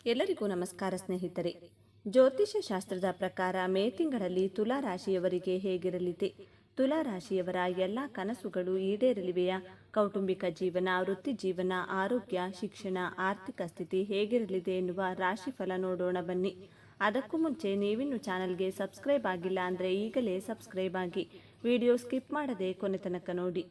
ಎಲ್ಲರಿಗೂ ನಮಸ್ಕಾರ ಸ್ನೇಹಿತರೆ. ಜ್ಯೋತಿಷ್ಯ ಶಾಸ್ತ್ರದ ಪ್ರಕಾರ ಮೇ ತಿಂಗಳಲ್ಲಿ ತುಲಾ ರಾಶಿಯವರಿಗೆ ಹೇಗಿರಲಿದೆ? ತುಲಾ ರಾಶಿಯವರ ಎಲ್ಲ ಕನಸುಗಳು ಈಡೇರಲಿವೆಯಾ? ಕೌಟುಂಬಿಕ ಜೀವನ, ವೃತ್ತಿ ಜೀವನ, ಆರೋಗ್ಯ, ಶಿಕ್ಷಣ, ಆರ್ಥಿಕ ಸ್ಥಿತಿ ಹೇಗಿರಲಿದೆ ಎನ್ನುವ ರಾಶಿಫಲ ನೋಡೋಣ ಬನ್ನಿ. ಅದಕ್ಕೂ ಮುಂಚೆ ನೀವಿನ್ನು ಚಾನಲ್ಗೆ ಸಬ್ಸ್ಕ್ರೈಬ್ ಆಗಿಲ್ಲ ಅಂದರೆ ಈಗಲೇ ಸಬ್ಸ್ಕ್ರೈಬ್ ಆಗಿ, ವಿಡಿಯೋ ಸ್ಕಿಪ್ ಮಾಡದೆ ಕೊನೆ ತನಕ ನೋಡಿ.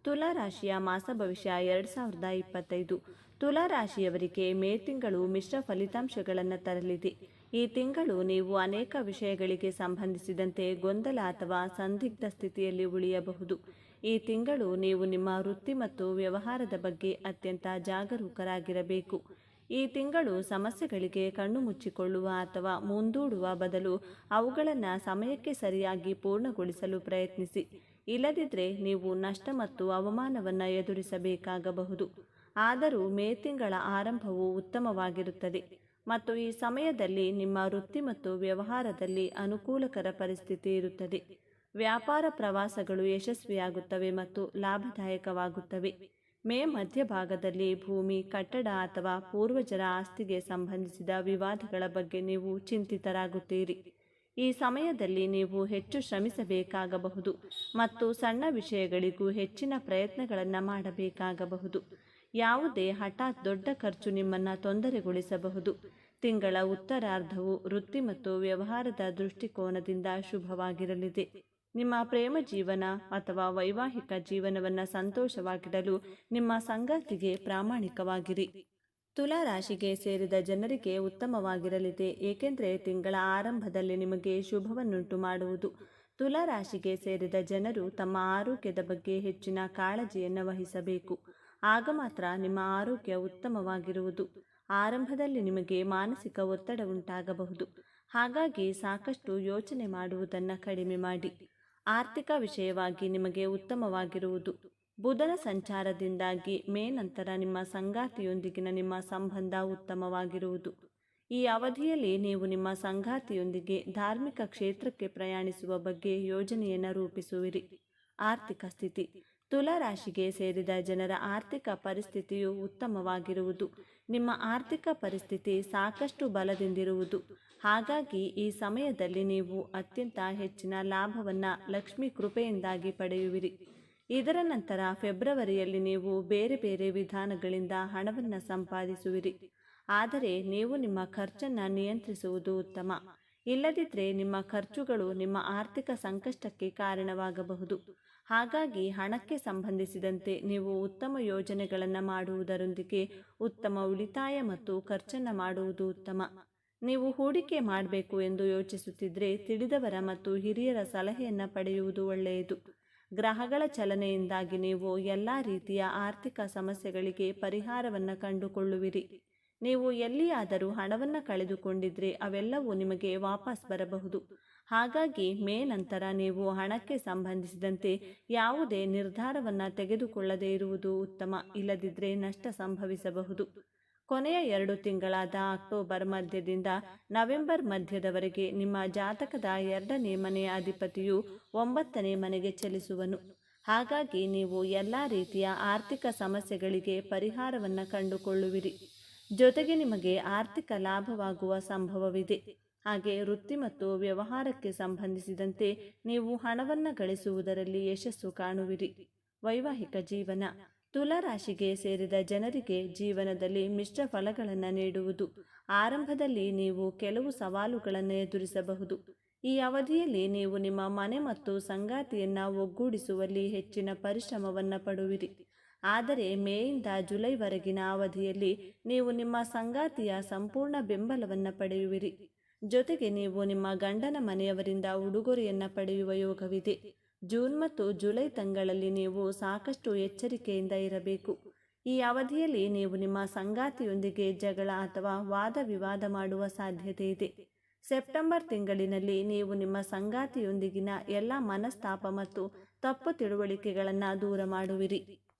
ತುಲಾ ರಾಶಿಯ ಮಾಸ ಭವಿಷ್ಯ 2025. ತುಲಾ ರಾಶಿಯವರಿಗೆ ಮೇ ತಿಂಗಳು ಮಿಶ್ರ ಫಲಿತಾಂಶಗಳನ್ನು ತರಲಿದೆ. ಈ ತಿಂಗಳು ನೀವು ಅನೇಕ ವಿಷಯಗಳಿಗೆ ಸಂಬಂಧಿಸಿದಂತೆ ಗೊಂದಲ ಅಥವಾ ಸಂದಿಗ್ಧ ಸ್ಥಿತಿಯಲ್ಲಿ ಉಳಿಯಬಹುದು. ಈ ತಿಂಗಳು ನೀವು ನಿಮ್ಮ ವೃತ್ತಿ ಮತ್ತು ವ್ಯವಹಾರದ ಬಗ್ಗೆ ಅತ್ಯಂತ ಜಾಗರೂಕರಾಗಿರಬೇಕು. ಈ ತಿಂಗಳು ಸಮಸ್ಯೆಗಳಿಗೆ ಕಣ್ಣು ಮುಚ್ಚಿಕೊಳ್ಳುವ ಅಥವಾ ಮುಂದೂಡುವ ಬದಲು ಅವುಗಳನ್ನು ಸಮಯಕ್ಕೆ ಸರಿಯಾಗಿ ಪೂರ್ಣಗೊಳಿಸಲು ಪ್ರಯತ್ನಿಸಿ. ಇಲ್ಲದಿದ್ದರೆ ನೀವು ನಷ್ಟ ಮತ್ತು ಅವಮಾನವನ್ನು ಎದುರಿಸಬೇಕಾಗಬಹುದು. ಆದರೂ ಮೇ ತಿಂಗಳ ಆರಂಭವು ಉತ್ತಮವಾಗಿರುತ್ತದೆ ಮತ್ತು ಈ ಸಮಯದಲ್ಲಿ ನಿಮ್ಮ ವೃತ್ತಿ ಮತ್ತು ವ್ಯವಹಾರದಲ್ಲಿ ಅನುಕೂಲಕರ ಪರಿಸ್ಥಿತಿ ಇರುತ್ತದೆ. ವ್ಯಾಪಾರ ಪ್ರವಾಸಗಳು ಯಶಸ್ವಿಯಾಗುತ್ತವೆ ಮತ್ತು ಲಾಭದಾಯಕವಾಗುತ್ತವೆ. ಮೇ ಮಧ್ಯಭಾಗದಲ್ಲಿ ಭೂಮಿ, ಕಟ್ಟಡ ಅಥವಾ ಪೂರ್ವಜರ ಆಸ್ತಿಗೆ ಸಂಬಂಧಿಸಿದ ವಿವಾದಗಳ ಬಗ್ಗೆ ನೀವು ಚಿಂತಿತರಾಗುತ್ತೀರಿ. ಈ ಸಮಯದಲ್ಲಿ ನೀವು ಹೆಚ್ಚು ಶ್ರಮಿಸಬೇಕಾಗಬಹುದು ಮತ್ತು ಸಣ್ಣ ವಿಷಯಗಳಿಗೂ ಹೆಚ್ಚಿನ ಪ್ರಯತ್ನಗಳನ್ನು ಮಾಡಬೇಕಾಗಬಹುದು. ಯಾವುದೇ ಹಠಾತ್ ದೊಡ್ಡ ಖರ್ಚು ನಿಮ್ಮನ್ನು ತೊಂದರೆಗೊಳಿಸಬಹುದು. ತಿಂಗಳ ಉತ್ತರಾರ್ಧವು ವೃತ್ತಿ ಮತ್ತು ವ್ಯವಹಾರದ ದೃಷ್ಟಿಕೋನದಿಂದ ಶುಭವಾಗಿರಲಿದೆ. ನಿಮ್ಮ ಪ್ರೇಮ ಜೀವನ ಅಥವಾ ವೈವಾಹಿಕ ಜೀವನವನ್ನು ಸಂತೋಷವಾಗಿಡಲು ನಿಮ್ಮ ಸಂಗಾತಿಗೆ ಪ್ರಾಮಾಣಿಕವಾಗಿರಿ. ತುಲಾ ರಾಶಿಗೆ ಸೇರಿದ ಜನರಿಗೆ ಉತ್ತಮವಾಗಿರಲಿದೆ, ಏಕೆಂದರೆ ತಿಂಗಳ ಆರಂಭದಲ್ಲಿ ನಿಮಗೆ ಶುಭವನ್ನುಂಟು ಮಾಡುವುದು. ತುಲಾ ರಾಶಿಗೆ ಸೇರಿದ ಜನರು ತಮ್ಮ ಆರೋಗ್ಯದ ಬಗ್ಗೆ ಹೆಚ್ಚಿನ ಕಾಳಜಿಯನ್ನು ವಹಿಸಬೇಕು. ಆಗ ಮಾತ್ರ ನಿಮ್ಮ ಆರೋಗ್ಯ ಉತ್ತಮವಾಗಿರುವುದು. ಆರಂಭದಲ್ಲಿ ನಿಮಗೆ ಮಾನಸಿಕ ಒತ್ತಡ ಉಂಟಾಗಬಹುದು, ಹಾಗಾಗಿ ಸಾಕಷ್ಟು ಯೋಚನೆ ಮಾಡುವುದನ್ನು ಕಡಿಮೆ ಮಾಡಿ. ಆರ್ಥಿಕ ವಿಷಯವಾಗಿ ನಿಮಗೆ ಉತ್ತಮವಾಗಿರುವುದು. ಬುಧನ ಸಂಚಾರದಿಂದಾಗಿ ಮೇ ನಂತರ ನಿಮ್ಮ ಸಂಗಾತಿಯೊಂದಿಗಿನ ನಿಮ್ಮ ಸಂಬಂಧ ಉತ್ತಮವಾಗಿರುವುದು. ಈ ಅವಧಿಯಲ್ಲಿ ನೀವು ನಿಮ್ಮ ಸಂಗಾತಿಯೊಂದಿಗೆ ಧಾರ್ಮಿಕ ಕ್ಷೇತ್ರಕ್ಕೆ ಪ್ರಯಾಣಿಸುವ ಬಗ್ಗೆ ಯೋಜನೆಯನ್ನು ರೂಪಿಸುವಿರಿ. ಆರ್ಥಿಕ ಸ್ಥಿತಿ. ತುಲಾ ರಾಶಿಗೆ ಸೇರಿದ ಜನರ ಆರ್ಥಿಕ ಪರಿಸ್ಥಿತಿಯು ಉತ್ತಮವಾಗಿರುವುದು. ನಿಮ್ಮ ಆರ್ಥಿಕ ಪರಿಸ್ಥಿತಿ ಸಾಕಷ್ಟು ಬಲದಿಂದಿರುವುದು. ಹಾಗಾಗಿ ಈ ಸಮಯದಲ್ಲಿ ನೀವು ಅತ್ಯಂತ ಹೆಚ್ಚಿನ ಲಾಭವನ್ನು ಲಕ್ಷ್ಮೀ ಕೃಪೆಯಿಂದಾಗಿ ಪಡೆಯುವಿರಿ. ಇದರ ನಂತರ ಫೆಬ್ರವರಿಯಲ್ಲಿ ನೀವು ಬೇರೆ ಬೇರೆ ವಿಧಾನಗಳಿಂದ ಹಣವನ್ನು ಸಂಪಾದಿಸುವಿರಿ. ಆದರೆ ನೀವು ನಿಮ್ಮ ಖರ್ಚನ್ನು ನಿಯಂತ್ರಿಸುವುದು ಉತ್ತಮ. ಇಲ್ಲದಿದ್ದರೆ ನಿಮ್ಮ ಖರ್ಚುಗಳು ನಿಮ್ಮ ಆರ್ಥಿಕ ಸಂಕಷ್ಟಕ್ಕೆ ಕಾರಣವಾಗಬಹುದು. ಹಾಗಾಗಿ ಹಣಕ್ಕೆ ಸಂಬಂಧಿಸಿದಂತೆ ನೀವು ಉತ್ತಮ ಯೋಜನೆಗಳನ್ನು ಮಾಡುವುದರೊಂದಿಗೆ ಉತ್ತಮ ಉಳಿತಾಯ ಮತ್ತು ಖರ್ಚನ್ನು ಮಾಡುವುದು ಉತ್ತಮ. ನೀವು ಹೂಡಿಕೆ ಮಾಡಬೇಕು ಎಂದು ಯೋಚಿಸುತ್ತಿದ್ದರೆ ತಿಳಿದವರ ಮತ್ತು ಹಿರಿಯರ ಸಲಹೆಯನ್ನು ಪಡೆಯುವುದು ಒಳ್ಳೆಯದು. ಗ್ರಹಗಳ ಚಲನೆಯಿಂದಾಗಿ ನೀವು ಎಲ್ಲ ರೀತಿಯ ಆರ್ಥಿಕ ಸಮಸ್ಯೆಗಳಿಗೆ ಪರಿಹಾರವನ್ನು ಕಂಡುಕೊಳ್ಳುವಿರಿ. ನೀವು ಎಲ್ಲಿಯಾದರೂ ಹಣವನ್ನು ಕಳೆದುಕೊಂಡಿದ್ರೆ ಅವೆಲ್ಲವೂ ನಿಮಗೆ ವಾಪಸ್ ಬರಬಹುದು. ಹಾಗಾಗಿ ಮೇ ನಂತರ ನೀವು ಹಣಕ್ಕೆ ಸಂಬಂಧಿಸಿದಂತೆ ಯಾವುದೇ ನಿರ್ಧಾರವನ್ನು ತೆಗೆದುಕೊಳ್ಳದೇ ಇರುವುದು ಉತ್ತಮ. ಇಲ್ಲದಿದ್ದರೆ ನಷ್ಟ ಸಂಭವಿಸಬಹುದು. ಕೊನೆಯ 2 ತಿಂಗಳಾದ ಅಕ್ಟೋಬರ್ ಮಧ್ಯದಿಂದ ನವೆಂಬರ್ ಮಧ್ಯದವರೆಗೆ ನಿಮ್ಮ ಜಾತಕದ 2ನೇ ಮನೆಯ ಅಧಿಪತಿಯು 9ನೇ ಮನೆಗೆ ಚಲಿಸುವನು. ಹಾಗಾಗಿ ನೀವು ಎಲ್ಲ ರೀತಿಯ ಆರ್ಥಿಕ ಸಮಸ್ಯೆಗಳಿಗೆ ಪರಿಹಾರವನ್ನು ಕಂಡುಕೊಳ್ಳುವಿರಿ. ಜೊತೆಗೆ ನಿಮಗೆ ಆರ್ಥಿಕ ಲಾಭವಾಗುವ ಸಂಭವವಿದೆ. ಹಾಗೆ ವೃತ್ತಿ ಮತ್ತು ವ್ಯವಹಾರಕ್ಕೆ ಸಂಬಂಧಿಸಿದಂತೆ ನೀವು ಹಣವನ್ನು ಗಳಿಸುವುದರಲ್ಲಿ ಯಶಸ್ಸು ಕಾಣುವಿರಿ. ವೈವಾಹಿಕ ಜೀವನ. ತುಲಾ ರಾಶಿಗೆ ಸೇರಿದ ಜನರಿಗೆ ಜೀವನದಲ್ಲಿ ಮಿಶ್ರ ಫಲಗಳನ್ನು ನೀಡುವುದು. ಆರಂಭದಲ್ಲಿ ನೀವು ಕೆಲವು ಸವಾಲುಗಳನ್ನು ಎದುರಿಸಬಹುದು. ಈ ಅವಧಿಯಲ್ಲಿ ನೀವು ನಿಮ್ಮ ಮನೆ ಮತ್ತು ಸಂಗಾತಿಯನ್ನು ಒಗ್ಗೂಡಿಸುವಲ್ಲಿ ಹೆಚ್ಚಿನ ಪರಿಶ್ರಮವನ್ನು ಪಡುವಿರಿ. ಆದರೆ ಮೇಯಿಂದ ಜುಲೈವರೆಗಿನ ಅವಧಿಯಲ್ಲಿ ನೀವು ನಿಮ್ಮ ಸಂಗಾತಿಯ ಸಂಪೂರ್ಣ ಬೆಂಬಲವನ್ನು ಪಡೆಯುವಿರಿ. ಜೊತೆಗೆ ನೀವು ನಿಮ್ಮ ಗಂಡನ ಮನೆಯವರಿಂದ ಉಡುಗೊರೆಯನ್ನು ಪಡೆಯುವ ಯೋಗವಿದೆ. ಜೂನ್ ಮತ್ತು ಜುಲೈ ತಿಂಗಳಲ್ಲಿ ನೀವು ಸಾಕಷ್ಟು ಎಚ್ಚರಿಕೆಯಿಂದ ಇರಬೇಕು. ಈ ಅವಧಿಯಲ್ಲಿ ನೀವು ನಿಮ್ಮ ಸಂಗಾತಿಯೊಂದಿಗೆ ಜಗಳ ಅಥವಾ ವಾದ ವಿವಾದ ಮಾಡುವ ಸಾಧ್ಯತೆ ಇದೆ. ಸೆಪ್ಟೆಂಬರ್ ತಿಂಗಳಿನಲ್ಲಿ ನೀವು ನಿಮ್ಮ ಸಂಗಾತಿಯೊಂದಿಗಿನ ಎಲ್ಲ ಮನಸ್ತಾಪ ಮತ್ತು ತಪ್ಪು ತಿಳುವಳಿಕೆಗಳನ್ನು ದೂರ ಮಾಡುವಿರಿ.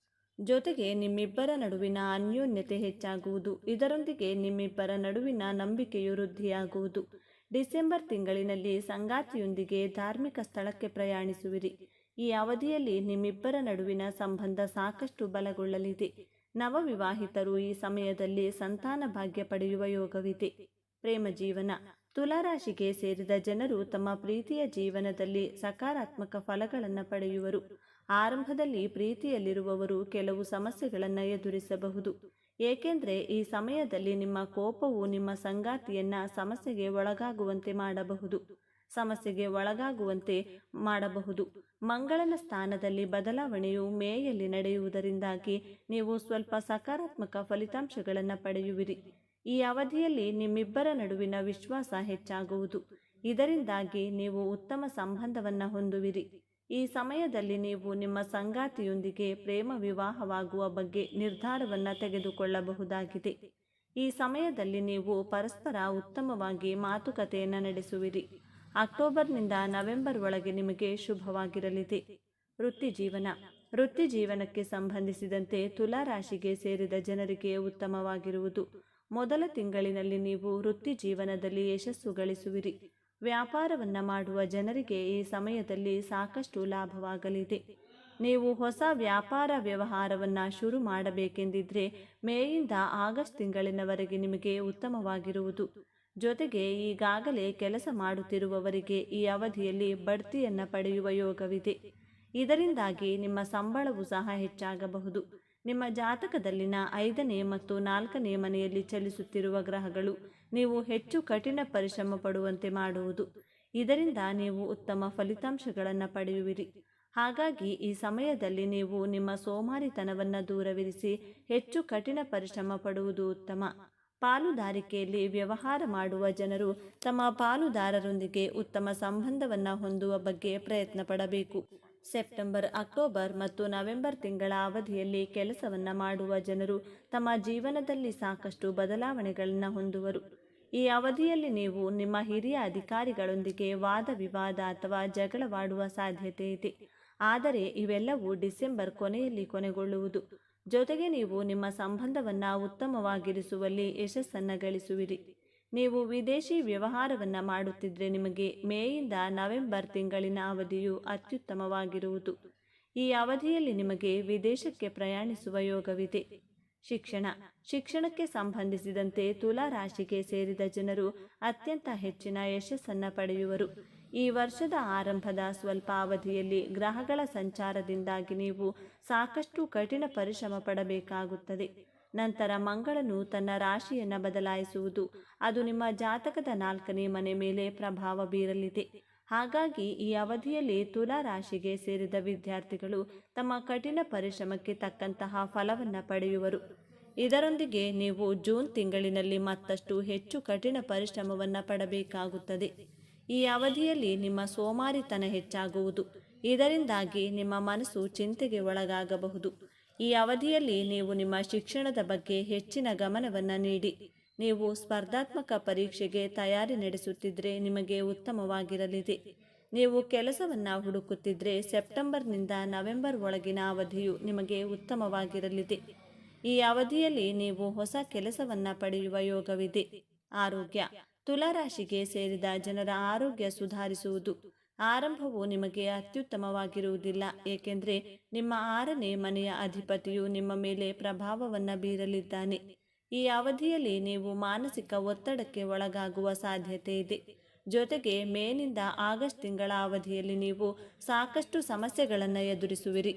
ಜೊತೆಗೆ ನಿಮ್ಮಿಬ್ಬರ ನಡುವಿನ ಅನ್ಯೋನ್ಯತೆ ಹೆಚ್ಚಾಗುವುದು. ಇದರೊಂದಿಗೆ ನಿಮ್ಮಿಬ್ಬರ ನಡುವಿನ ನಂಬಿಕೆಯು ವೃದ್ಧಿಯಾಗುವುದು. ಡಿಸೆಂಬರ್ ತಿಂಗಳಿನಲ್ಲಿ ಸಂಗಾತಿಯೊಂದಿಗೆ ಧಾರ್ಮಿಕ ಸ್ಥಳಕ್ಕೆ ಪ್ರಯಾಣಿಸುವಿರಿ. ಈ ಅವಧಿಯಲ್ಲಿ ನಿಮ್ಮಿಬ್ಬರ ನಡುವಿನ ಸಂಬಂಧ ಸಾಕಷ್ಟು ಬಲಗೊಳ್ಳಲಿದೆ. ನವವಿವಾಹಿತರು ಈ ಸಮಯದಲ್ಲಿ ಸಂತಾನ ಭಾಗ್ಯ ಪಡೆಯುವ ಯೋಗವಿದೆ. ಪ್ರೇಮ ಜೀವನ. ತುಲಾರಾಶಿಗೆ ಸೇರಿದ ಜನರು ತಮ್ಮ ಪ್ರೀತಿಯ ಜೀವನದಲ್ಲಿ ಸಕಾರಾತ್ಮಕ ಫಲಗಳನ್ನು ಪಡೆಯುವರು. ಆರಂಭದಲ್ಲಿ ಪ್ರೀತಿಯಲ್ಲಿರುವವರು ಕೆಲವು ಸಮಸ್ಯೆಗಳನ್ನು ಎದುರಿಸಬಹುದು, ಏಕೆಂದರೆ ಈ ಸಮಯದಲ್ಲಿ ನಿಮ್ಮ ಕೋಪವು ನಿಮ್ಮ ಸಂಗಾತಿಯನ್ನ ಸಮಸ್ಯೆಗೆ ಒಳಗಾಗುವಂತೆ ಮಂಗಳನ ಸ್ಥಾನದಲ್ಲಿ ಬದಲಾವಣೆಯು ಮೇಯಲ್ಲಿ ನಡೆಯುವುದರಿಂದಾಗಿ ನೀವು ಸ್ವಲ್ಪ ಸಕಾರಾತ್ಮಕ ಫಲಿತಾಂಶಗಳನ್ನು ಪಡೆಯುವಿರಿ. ಈ ಅವಧಿಯಲ್ಲಿ ನಿಮ್ಮಿಬ್ಬರ ನಡುವಿನ ವಿಶ್ವಾಸ ಹೆಚ್ಚಾಗುವುದು, ಇದರಿಂದಾಗಿ ನೀವು ಉತ್ತಮ ಸಂಬಂಧವನ್ನು ಹೊಂದುವಿರಿ. ಈ ಸಮಯದಲ್ಲಿ ನೀವು ನಿಮ್ಮ ಸಂಗಾತಿಯೊಂದಿಗೆ ಪ್ರೇಮ ವಿವಾಹವಾಗುವ ಬಗ್ಗೆ ನಿರ್ಧಾರವನ್ನು ತೆಗೆದುಕೊಳ್ಳಬಹುದಾಗಿದೆ. ಈ ಸಮಯದಲ್ಲಿ ನೀವು ಪರಸ್ಪರ ಉತ್ತಮವಾಗಿ ಮಾತುಕತೆಯನ್ನು ನಡೆಸುವಿರಿ. ಅಕ್ಟೋಬರ್ನಿಂದ ನವೆಂಬರ್ ಒಳಗೆ ನಿಮಗೆ ಶುಭವಾಗಿರಲಿದೆ. ವೃತ್ತಿ ಜೀವನಕ್ಕೆ ಸಂಬಂಧಿಸಿದಂತೆ ತುಲಾರಾಶಿಗೆ ಸೇರಿದ ಜನರಿಗೆ ಉತ್ತಮವಾಗಿರುವುದು. ಮೊದಲ ತಿಂಗಳಿನಲ್ಲಿ ನೀವು ವೃತ್ತಿ ಜೀವನದಲ್ಲಿ ಯಶಸ್ಸು ಗಳಿಸುವಿರಿ. ವ್ಯಾಪಾರವನ್ನು ಮಾಡುವ ಜನರಿಗೆ ಈ ಸಮಯದಲ್ಲಿ ಸಾಕಷ್ಟು ಲಾಭವಾಗಲಿದೆ. ನೀವು ಹೊಸ ವ್ಯಾಪಾರ ವ್ಯವಹಾರವನ್ನು ಶುರು ಮಾಡಬೇಕೆಂದಿದ್ರೆ ಮೇಯಿಂದ ಆಗಸ್ಟ್ ತಿಂಗಳಿನವರೆಗೆ ನಿಮಗೆ ಉತ್ತಮವಾಗಿರುವುದು. ಜೊತೆಗೆ ಈಗಾಗಲೇ ಕೆಲಸ ಮಾಡುತ್ತಿರುವವರಿಗೆ ಈ ಅವಧಿಯಲ್ಲಿ ಬಡ್ತಿಯನ್ನು ಪಡೆಯುವ ಯೋಗವಿದೆ. ಇದರಿಂದಾಗಿ ನಿಮ್ಮ ಸಂಬಳವೂ ಸಹ ಹೆಚ್ಚಾಗಬಹುದು. ನಿಮ್ಮ ಜಾತಕದಲ್ಲಿನ 5ನೇ ಮತ್ತು 4ನೇ ಮನೆಯಲ್ಲಿ ಚಲಿಸುತ್ತಿರುವ ಗ್ರಹಗಳು ನೀವು ಹೆಚ್ಚು ಕಠಿಣ ಪರಿಶ್ರಮ ಪಡುವಂತೆ ಮಾಡುವುದು. ಇದರಿಂದ ನೀವು ಉತ್ತಮ ಫಲಿತಾಂಶಗಳನ್ನು ಪಡೆಯುವಿರಿ. ಹಾಗಾಗಿ ಈ ಸಮಯದಲ್ಲಿ ನೀವು ನಿಮ್ಮ ಸೋಮಾರಿತನವನ್ನು ದೂರವಿರಿಸಿ ಹೆಚ್ಚು ಕಠಿಣ ಪರಿಶ್ರಮ ಪಡುವುದು ಉತ್ತಮ. ಪಾಲುದಾರಿಕೆಯಲ್ಲಿ ವ್ಯವಹಾರ ಮಾಡುವ ಜನರು ತಮ್ಮ ಪಾಲುದಾರರೊಂದಿಗೆ ಉತ್ತಮ ಸಂಬಂಧವನ್ನು ಹೊಂದುವ ಬಗ್ಗೆ ಪ್ರಯತ್ನ ಪಡಬೇಕು. ಸೆಪ್ಟೆಂಬರ್, ಅಕ್ಟೋಬರ್ ಮತ್ತು ನವೆಂಬರ್ ತಿಂಗಳ ಅವಧಿಯಲ್ಲಿ ಕೆಲಸವನ್ನು ಮಾಡುವ ಜನರು ತಮ್ಮ ಜೀವನದಲ್ಲಿ ಸಾಕಷ್ಟು ಬದಲಾವಣೆಗಳನ್ನು ಹೊಂದುವರು. ಈ ಅವಧಿಯಲ್ಲಿ ನೀವು ನಿಮ್ಮ ಹಿರಿಯ ಅಧಿಕಾರಿಗಳೊಂದಿಗೆ ವಾದ ವಿವಾದ ಅಥವಾ ಜಗಳವಾಡುವ ಸಾಧ್ಯತೆ ಇದೆ. ಆದರೆ ಇವೆಲ್ಲವೂ ಡಿಸೆಂಬರ್ ಕೊನೆಯಲ್ಲಿ ಕೊನೆಗೊಳ್ಳುವುದು. ಜೊತೆಗೆ ನೀವು ನಿಮ್ಮ ಸಂಬಂಧವನ್ನು ಉತ್ತಮವಾಗಿರಿಸುವಲ್ಲಿ ಯಶಸ್ಸನ್ನು ಗಳಿಸುವಿರಿ. ನೀವು ವಿದೇಶಿ ವ್ಯವಹಾರವನ್ನು ಮಾಡುತ್ತಿದ್ದರೆ ನಿಮಗೆ ಮೇಯಿಂದ ನವೆಂಬರ್ ತಿಂಗಳಿನ ಅವಧಿಯು ಅತ್ಯುತ್ತಮವಾಗಿರುವುದು. ಈ ಅವಧಿಯಲ್ಲಿ ನಿಮಗೆ ವಿದೇಶಕ್ಕೆ ಪ್ರಯಾಣಿಸುವ ಯೋಗವಿದೆ. ಶಿಕ್ಷಣಕ್ಕೆ ಸಂಬಂಧಿಸಿದಂತೆ ತುಲಾ ರಾಶಿಗೆ ಸೇರಿದ ಜನರು ಅತ್ಯಂತ ಹೆಚ್ಚಿನ ಯಶಸ್ಸನ್ನು ಪಡೆಯುವರು. ಈ ವರ್ಷದ ಆರಂಭದ ಸ್ವಲ್ಪ ಅವಧಿಯಲ್ಲಿ ಗ್ರಹಗಳ ಸಂಚಾರದಿಂದಾಗಿ ನೀವು ಸಾಕಷ್ಟು ಕಠಿಣ ಪರಿಶ್ರಮ ಪಡಬೇಕಾಗುತ್ತದೆ. ನಂತರ ಮಂಗಳನು ತನ್ನ ರಾಶಿಯನ್ನು ಬದಲಾಯಿಸುವುದು. ಅದು ನಿಮ್ಮ ಜಾತಕದ 4ನೇ ಮನೆ ಮೇಲೆ ಪ್ರಭಾವ ಬೀರಲಿದೆ. ಹಾಗಾಗಿ ಈ ಅವಧಿಯಲ್ಲಿ ತುಲಾ ರಾಶಿಗೆ ಸೇರಿದ ವಿದ್ಯಾರ್ಥಿಗಳು ತಮ್ಮ ಕಠಿಣ ಪರಿಶ್ರಮಕ್ಕೆ ತಕ್ಕಂತಹ ಫಲವನ್ನು ಪಡೆಯುವರು. ಇದರೊಂದಿಗೆ ನೀವು ಜೂನ್ ತಿಂಗಳಿನಲ್ಲಿ ಮತ್ತಷ್ಟು ಹೆಚ್ಚು ಕಠಿಣ ಪರಿಶ್ರಮವನ್ನು ಪಡಬೇಕಾಗುತ್ತದೆ. ಈ ಅವಧಿಯಲ್ಲಿ ನಿಮ್ಮ ಸೋಮಾರಿತನ ಹೆಚ್ಚಾಗುವುದು. ಇದರಿಂದಾಗಿ ನಿಮ್ಮ ಮನಸ್ಸು ಚಿಂತೆಗೆ ಒಳಗಾಗಬಹುದು. ಈ ಅವಧಿಯಲ್ಲಿ ನೀವು ನಿಮ್ಮ ಶಿಕ್ಷಣದ ಬಗ್ಗೆ ಹೆಚ್ಚಿನ ಗಮನವನ್ನು ನೀಡಿ. ನೀವು ಸ್ಪರ್ಧಾತ್ಮಕ ಪರೀಕ್ಷೆಗೆ ತಯಾರಿ ನಡೆಸುತ್ತಿದ್ದರೆ ನಿಮಗೆ ಉತ್ತಮವಾಗಿರಲಿದೆ. ನೀವು ಕೆಲಸವನ್ನು ಹುಡುಕುತ್ತಿದ್ದರೆ ಸೆಪ್ಟೆಂಬರ್ನಿಂದ ನವೆಂಬರ್ ಒಳಗಿನ ಅವಧಿಯು ನಿಮಗೆ ಉತ್ತಮವಾಗಿರಲಿದೆ. ಈ ಅವಧಿಯಲ್ಲಿ ನೀವು ಹೊಸ ಕೆಲಸವನ್ನು ಪಡೆಯುವ ಯೋಗವಿದೆ. ಆರೋಗ್ಯ. ತುಲಾರಾಶಿಗೆ ಸೇರಿದ ಜನರ ಆರೋಗ್ಯ ಸುಧಾರಿಸುವುದು. ಆರಂಭವು ನಿಮಗೆ ಅತ್ಯುತ್ತಮವಾಗಿರುವುದಿಲ್ಲ, ಏಕೆಂದರೆ ನಿಮ್ಮ 6ನೇ ಮನೆಯ ಅಧಿಪತಿಯು ನಿಮ್ಮ ಮೇಲೆ ಪ್ರಭಾವವನ್ನು ಬೀರಲಿದ್ದಾನೆ. ಈ ಅವಧಿಯಲ್ಲಿ ನೀವು ಮಾನಸಿಕ ಒತ್ತಡಕ್ಕೆ ಒಳಗಾಗುವ ಸಾಧ್ಯತೆ ಇದೆ. ಜೊತೆಗೆ ಮೇನಿಂದ ಆಗಸ್ಟ್ ತಿಂಗಳ ಅವಧಿಯಲ್ಲಿ ನೀವು ಸಾಕಷ್ಟು ಸಮಸ್ಯೆಗಳನ್ನು ಎದುರಿಸುವಿರಿ.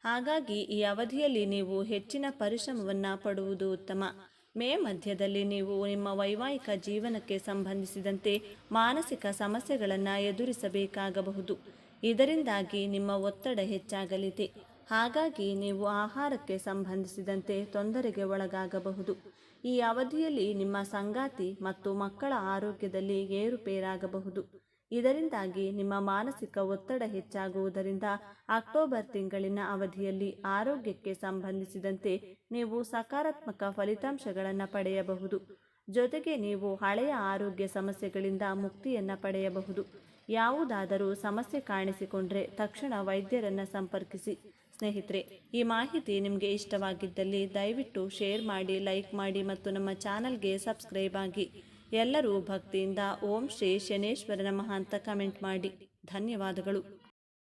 ಹಾಗಾಗಿ ಈ ಅವಧಿಯಲ್ಲಿ ನೀವು ಹೆಚ್ಚಿನ ಪರಿಶ್ರಮವನ್ನು ಪಡುವುದು ಉತ್ತಮ. ಮೇ ಮಧ್ಯದಲ್ಲಿ ನೀವು ನಿಮ್ಮ ವೈವಾಹಿಕ ಜೀವನಕ್ಕೆ ಸಂಬಂಧಿಸಿದಂತೆ ಮಾನಸಿಕ ಸಮಸ್ಯೆಗಳನ್ನು ಎದುರಿಸಬೇಕಾಗಬಹುದು. ಇದರಿಂದಾಗಿ ನಿಮ್ಮ ಒತ್ತಡ ಹೆಚ್ಚಾಗಲಿದೆ. ಹಾಗಾಗಿ ನೀವು ಆಹಾರಕ್ಕೆ ಸಂಬಂಧಿಸಿದಂತೆ ತೊಂದರೆಗೆ ಒಳಗಾಗಬಹುದು. ಈ ಅವಧಿಯಲ್ಲಿ ನಿಮ್ಮ ಸಂಗಾತಿ ಮತ್ತು ಮಕ್ಕಳ ಆರೋಗ್ಯದಲ್ಲಿ ಏರುಪೇರಾಗಬಹುದು. ಇದರಿಂದಾಗಿ ನಿಮ್ಮ ಮಾನಸಿಕ ಒತ್ತಡ ಹೆಚ್ಚಾಗುವುದರಿಂದ ಅಕ್ಟೋಬರ್ ತಿಂಗಳಿನ ಅವಧಿಯಲ್ಲಿ ಆರೋಗ್ಯಕ್ಕೆ ಸಂಬಂಧಿಸಿದಂತೆ ನೀವು ಸಕಾರಾತ್ಮಕ ಫಲಿತಾಂಶಗಳನ್ನು ಪಡೆಯಬಹುದು. ಜೊತೆಗೆ ನೀವು ಹಳೆಯ ಆರೋಗ್ಯ ಸಮಸ್ಯೆಗಳಿಂದ ಮುಕ್ತಿಯನ್ನು ಪಡೆಯಬಹುದು. ಯಾವುದಾದರೂ ಸಮಸ್ಯೆ ಕಾಣಿಸಿಕೊಂಡ್ರೆ ತಕ್ಷಣ ವೈದ್ಯರನ್ನು ಸಂಪರ್ಕಿಸಿ. ಸ್ನೇಹಿತರೆ, ಈ ಮಾಹಿತಿ ನಿಮಗೆ ಇಷ್ಟವಾಗಿದ್ದಲ್ಲಿ ದಯವಿಟ್ಟು ಶೇರ್ ಮಾಡಿ, ಲೈಕ್ ಮಾಡಿ ಮತ್ತು ನಮ್ಮ ಚಾನಲ್ಗೆ ಸಬ್ಸ್ಕ್ರೈಬ್ ಆಗಿ. ಎಲ್ಲರೂ ಭಕ್ತಿಯಿಂದ ಓಂ ಶ್ರೀ ಶನೇಶ್ವರ ನಮಃ ಅಂತ ಕಮೆಂಟ್ ಮಾಡಿ. ಧನ್ಯವಾದಗಳು.